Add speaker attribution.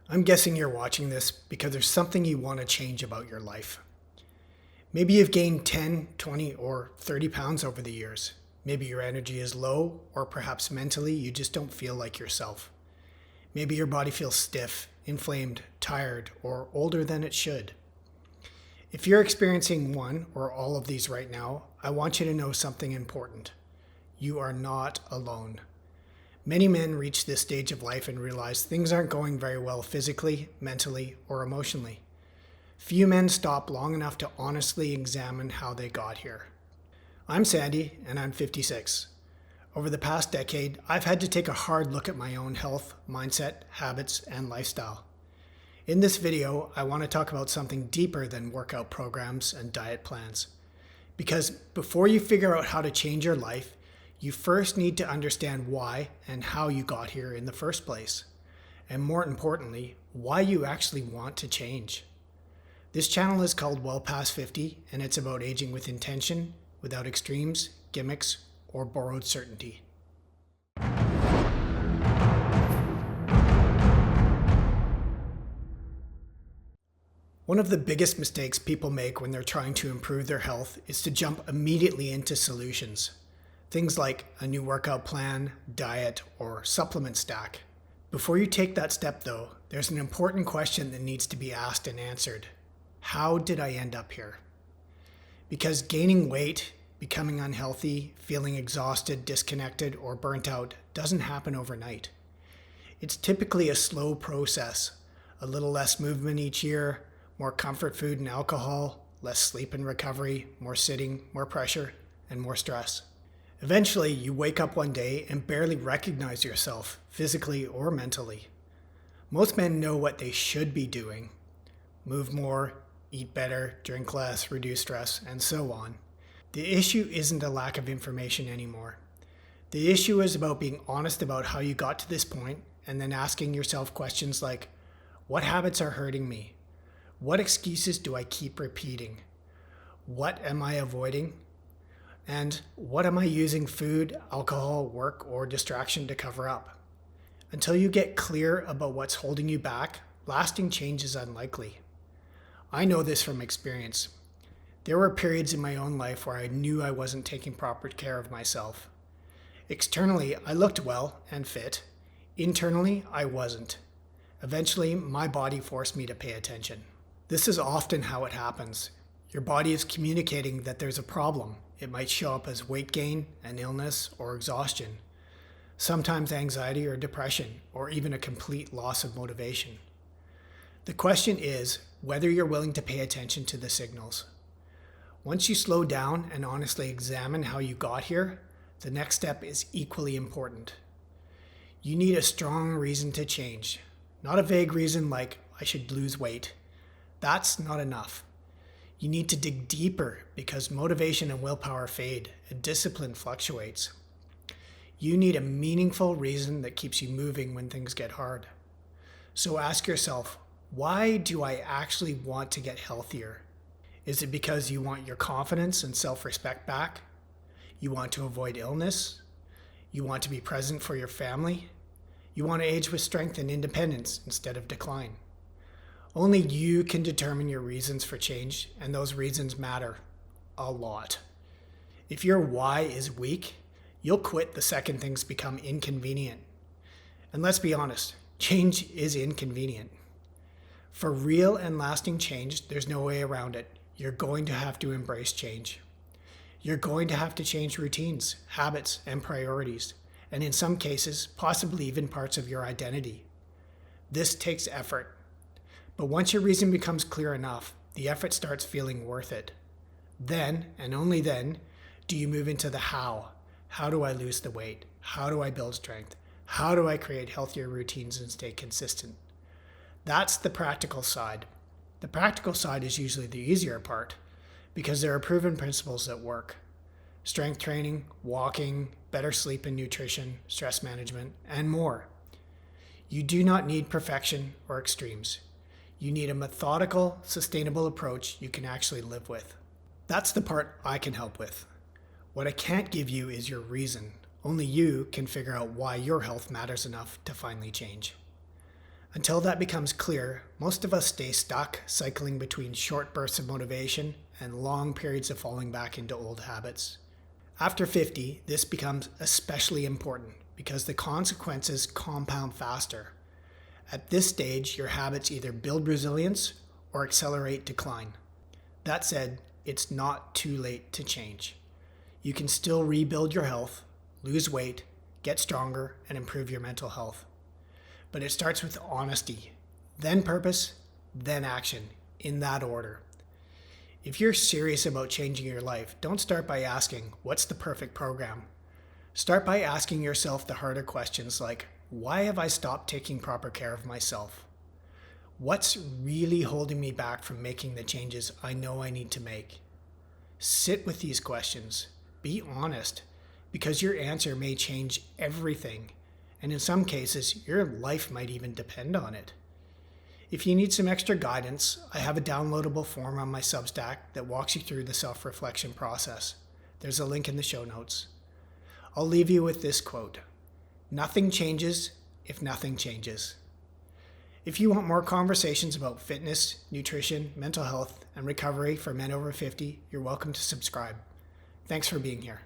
Speaker 1: I'm guessing you're watching this because there's something you want to change about your life. Maybe you've gained 10, 20, or 30 pounds over the years. Maybe your energy is low, or perhaps mentally you just don't feel like yourself. Maybe your body feels stiff, inflamed, tired, or older than it should. If you're experiencing one or all of these right now, I want you to know something important. You are not alone. Many men reach this stage of life and realize things aren't going very well physically, mentally, or emotionally. Few men stop long enough to honestly examine how they got here. I'm Sandy, and I'm 56. Over the past decade, I've had to take a hard look at my own health, mindset, habits, and lifestyle. In this video, I want to talk about something deeper than workout programs and diet plans. Because before you figure out how to change your life, you first need to understand why and how you got here in the first place. And more importantly, why you actually want to change. This channel is called Well Past 50, and it's about aging with intention, without extremes, gimmicks, or borrowed certainty. One of the biggest mistakes people make when they're trying to improve their health is to jump immediately into solutions. Things like a new workout plan, diet, or supplement stack. Before you take that step though, there's an important question that needs to be asked and answered. How did I end up here? Because gaining weight, becoming unhealthy, feeling exhausted, disconnected, or burnt out doesn't happen overnight. It's typically a slow process. A little less movement each year, more comfort food and alcohol, less sleep and recovery, more sitting, more pressure, and more stress. Eventually, you wake up one day and barely recognize yourself, physically or mentally. Most men know what they should be doing. Move more, eat better, drink less, reduce stress, and so on. The issue isn't a lack of information anymore. The issue is about being honest about how you got to this point and then asking yourself questions like, what habits are hurting me? What excuses do I keep repeating? What am I avoiding? And what am I using food, alcohol, work, or distraction to cover up? Until you get clear about what's holding you back, lasting change is unlikely. I know this from experience. There were periods in my own life where I knew I wasn't taking proper care of myself. Externally, I looked well and fit. Internally, I wasn't. Eventually, my body forced me to pay attention. This is often how it happens. Your body is communicating that there's a problem. It might show up as weight gain, an illness, or exhaustion. Sometimes anxiety or depression, or even a complete loss of motivation. The question is whether you're willing to pay attention to the signals. Once you slow down and honestly examine how you got here, the next step is equally important. You need a strong reason to change, not a vague reason like, I should lose weight. That's not enough. You need to dig deeper because motivation and willpower fade and discipline fluctuates. You need a meaningful reason that keeps you moving when things get hard. So ask yourself, why do I actually want to get healthier? Is it because you want your confidence and self-respect back? You want to avoid illness? You want to be present for your family? You want to age with strength and independence instead of decline? Only you can determine your reasons for change, and those reasons matter a lot. If your why is weak, you'll quit the second things become inconvenient. And let's be honest, change is inconvenient. For real and lasting change, there's no way around it. You're going to have to embrace change. You're going to have to change routines, habits, and priorities, and in some cases, possibly even parts of your identity. This takes effort. But once your reason becomes clear enough, the effort starts feeling worth it. Then, and only then, do you move into the how. How do I lose the weight? How do I build strength? How do I create healthier routines and stay consistent? That's the practical side. The practical side is usually the easier part because there are proven principles that work. Strength training, walking, better sleep and nutrition, stress management, and more. You do not need perfection or extremes. You need a methodical, sustainable approach you can actually live with. That's the part I can help with. What I can't give you is your reason. Only you can figure out why your health matters enough to finally change. Until that becomes clear, most of us stay stuck, cycling between short bursts of motivation and long periods of falling back into old habits. After 50, this becomes especially important because the consequences compound faster. At this stage, your habits either build resilience or accelerate decline. That said, it's not too late to change. You can still rebuild your health, lose weight, get stronger, and improve your mental health. But it starts with honesty, then purpose, then action, in that order. If you're serious about changing your life, don't start by asking, what's the perfect program? Start by asking yourself the harder questions like, why have I stopped taking proper care of myself? What's really holding me back from making the changes I know I need to make? Sit with these questions. Be honest, because your answer may change everything. And in some cases, your life might even depend on it. If you need some extra guidance, I have a downloadable form on my Substack that walks you through the self-reflection process. There's a link in the show notes. I'll leave you with this quote: "Nothing changes if nothing changes." If you want more conversations about fitness, nutrition, mental health, and recovery for men over 50, you're welcome to subscribe. Thanks for being here.